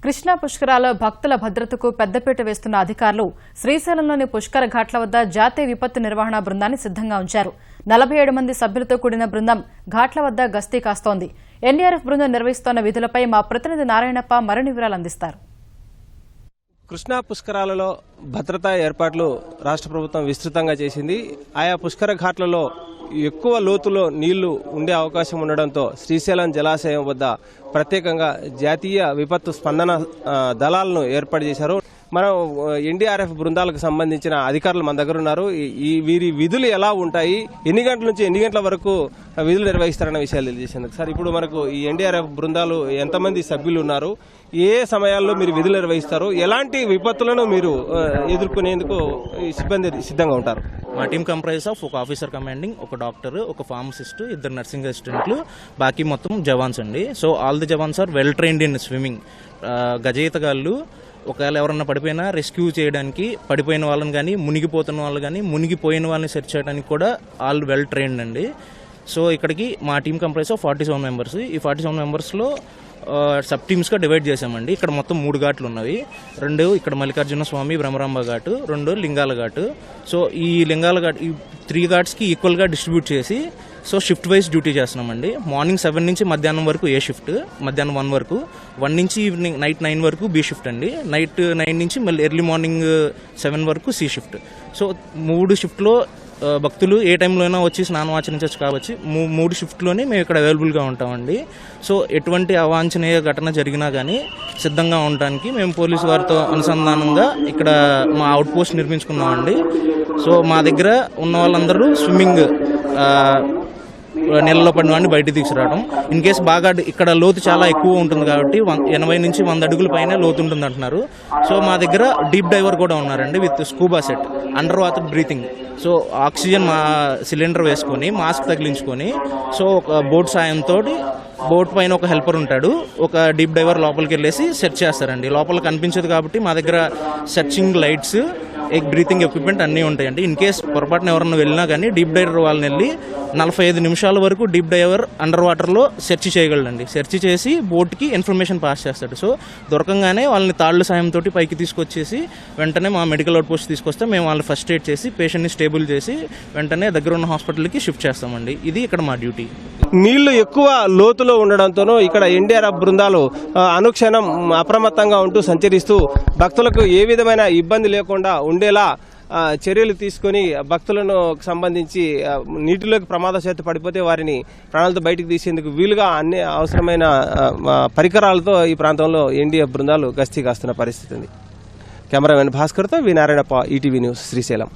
కృష్ణా పుష్కరాల్లో భక్తుల భద్రతకు పెద్దపీట వేస్తున్న అధికారులు శ్రీశైలంలోని పుష్కర ఘాట్ల వద్ద జాతీయ విపత్తు నిర్వహణ బృందాన్ని సిద్ధంగా ఉంచారు. 47 మంది సభ్యులతో కూడిన బృందం ఘాట్ల వద్ద గస్తీ కాస్తోంది. ఎన్డీఆర్ఎఫ్ బృందం నిర్వహిస్తోన్న విధులపై మా ప్రతినిధి నారాయణప్ప మరిన్ని వివరాలు అందిస్తారు. కృష్ణా పుష్కరాలలో భద్రతా ఏర్పాట్లు రాష్ట్ర ప్రభుత్వం విస్తృతంగా చేసింది. ఆయా పుష్కర ఘాట్లలో ఎక్కువ లోతులో నీళ్లు ఉండే అవకాశం ఉండడంతో శ్రీశైలం జలాశయం వద్ద ప్రత్యేకంగా జాతీయ విపత్తు స్పందన దళాలను ఏర్పాటు చేశారు. మనం ఎన్డీఆర్ఎఫ్ బృందాలకు సంబంధించిన అధికారులు మన దగ్గర ఉన్నారు. వీరి విధులు ఎలా ఉంటాయి, ఎన్ని గంటల నుంచి ఎన్ని గంటల వరకు విధులు నిర్వహిస్తారన్న విషయాలు తెలియజేసేందుకు సార్, ఇప్పుడు మనకు ఈ ఎన్డీఆర్ఎఫ్ బృందాలు ఎంతమంది సభ్యులు ఉన్నారు, ఏ సమయాల్లో మీరు విధులు నిర్వహిస్తారు, ఎలాంటి విపత్తులను మీరు ఎదుర్కొనేందుకు సిబ్బంది సిద్ధంగా ఉంటారు? మా టీం కంప్రైజ్ ఆఫ్ ఒక ఆఫీసర్ కమాండింగ్, ఒక డాక్టర్, ఒక ఫార్మసిస్ట్, 2 నర్సింగ్ అసిస్టెంట్లు, బాకీ మొత్తం జవాన్స్ అండి. So all the jawans are well trained in swimming. గజయితగాళ్ళు ఒకవేళ ఎవరన్నా పడిపోయినా రెస్క్యూ చేయడానికి, పడిపోయిన వాళ్ళని కానీ, మునిగిపోతున్న వాళ్ళు కానీ, మునిగిపోయిన వాళ్ళని సెర్చ్ చేయడానికి కూడా ఆల్ వెల్ ట్రైన్డ్ అండి. సో ఇక్కడికి మా టీం కంప్రైజ్ ఆఫ్ 47 మెంబర్స్. ఈ 47 మెంబర్స్లో సబ్ టీమ్స్గా డివైడ్ చేశామండి. ఇక్కడ మొత్తం 3 ఘాట్లు ఉన్నవి. 2 ఇక్కడ మల్లికార్జున స్వామి బ్రహ్మరాంబ ఘాటు, 2 లింగాల ఘాటు. సో ఈ లింగాల ఘాట్ ఈ 3 ఘాట్స్కి ఈక్వల్గా డిస్ట్రిబ్యూట్ చేసి సో షిఫ్ట్ వైజ్ డ్యూటీ చేస్తున్నామండి. మార్నింగ్ 7 నుంచి మధ్యాహ్నం వరకు ఏ షిఫ్ట్, మధ్యాహ్నం 1 వరకు, 1 నుంచి ఈవినింగ్ నైట్ 9 వరకు బి షిఫ్ట్ అండి. నైట్ 9 నుంచి మళ్ళీ ఎర్లీ మార్నింగ్ 7 వరకు సి షిఫ్ట్. సో 3 షిఫ్ట్లో భక్తులు ఏ టైంలో అయినా వచ్చి స్నానం ఆచరించవచ్చు కాబట్టి 3 షిఫ్ట్లోనే మేము ఇక్కడ అవైలబుల్గా ఉంటామండి. సో ఎటువంటి అవాంఛనీయ ఘటన జరిగినా కానీ సిద్ధంగా ఉండడానికి మేము పోలీసు వారితో అనుసంధానంగా ఇక్కడ మా అవుట్ పోస్ట్ నిర్మించుకున్నామండి. సో మా దగ్గర ఉన్న వాళ్ళందరూ స్విమ్మింగ్ నీళ్ళలో పడిన వాడిని బయట తీసుకురావడం. ఇన్ కేసు బాగా ఇక్కడ లోతు చాలా ఎక్కువ ఉంటుంది కాబట్టి 80 నుంచి 100 అడుగుల పైన లోతు ఉంటుంది అంటున్నారు. సో మా దగ్గర డీప్ డైవర్ కూడా ఉన్నారండి with scuba set, under water breathing. So oxygen మా సిలిండర్ వేసుకొని మాస్క్ తగిలించుకొని, సో ఒక బోట్ సాయంతో బోట్ పైన ఒక హెల్పర్ ఉంటాడు, ఒక డీప్ డైవర్ లోపలికి వెళ్ళేసి సెర్చ్ చేస్తారండి. లోపల కనిపించదు కాబట్టి మా దగ్గర సెర్చింగ్ లైట్స్, బ్రీతింగ్ ఎక్విప్మెంట్ అన్నీ ఉంటాయండి. ఇన్ కేస్ పొరపాటున ఎవరన్నా వెళ్ళినా కానీ డీప్ డైవర్ వాళ్ళని వెళ్ళి 45 నిమిషాల వరకు డీప్ డైవర్ అండర్ వాటర్లో సెర్చ్ చేయగలడండి. సెర్చ్ చేసి బోట్కి ఇన్ఫర్మేషన్ పాస్ చేస్తాడు. సో దొరకంగానే వాళ్ళని తాళ్ల సాయంతో పైకి తీసుకొచ్చేసి వెంటనే మా మెడికల్ అవుట్ పోస్ట్ తీసుకొస్తే మేము వాళ్ళని ఫస్ట్ ఎయిడ్ చేసి పేషెంట్ని స్టేబుల్ చేసి వెంటనే దగ్గర ఉన్న హాస్పిటల్కి షిఫ్ట్ చేస్తామండి. ఇది ఇక్కడ మా డ్యూటీ. నీళ్లు ఎక్కువ లోతులో ఉండడంతోనూ ఇక్కడ ఎన్డీఆర్ఎఫ్ బృందాలు అనుక్షణం అప్రమత్తంగా ఉంటూ సంచరిస్తూ భక్తులకు ఏ విధమైన ఇబ్బంది లేకుండా ఉండేలా చర్యలు తీసుకొని భక్తులను సంబంధించి నీటిలోకి ప్రమాదశాత్తు పడిపోతే వారిని ప్రాణాలతో బయటకు తీసేందుకు వీలుగా అన్ని అవసరమైన పరికరాలతో ఈ ప్రాంతంలో ఎన్డీఎఫ్ బృందాలు గస్తీ కాస్తున్న పరిస్థితి ఉంది. కెమెరామెన్ భాస్కర్తో వి నారాయణప్ప, ఈటీవీ న్యూస్, శ్రీశైలం.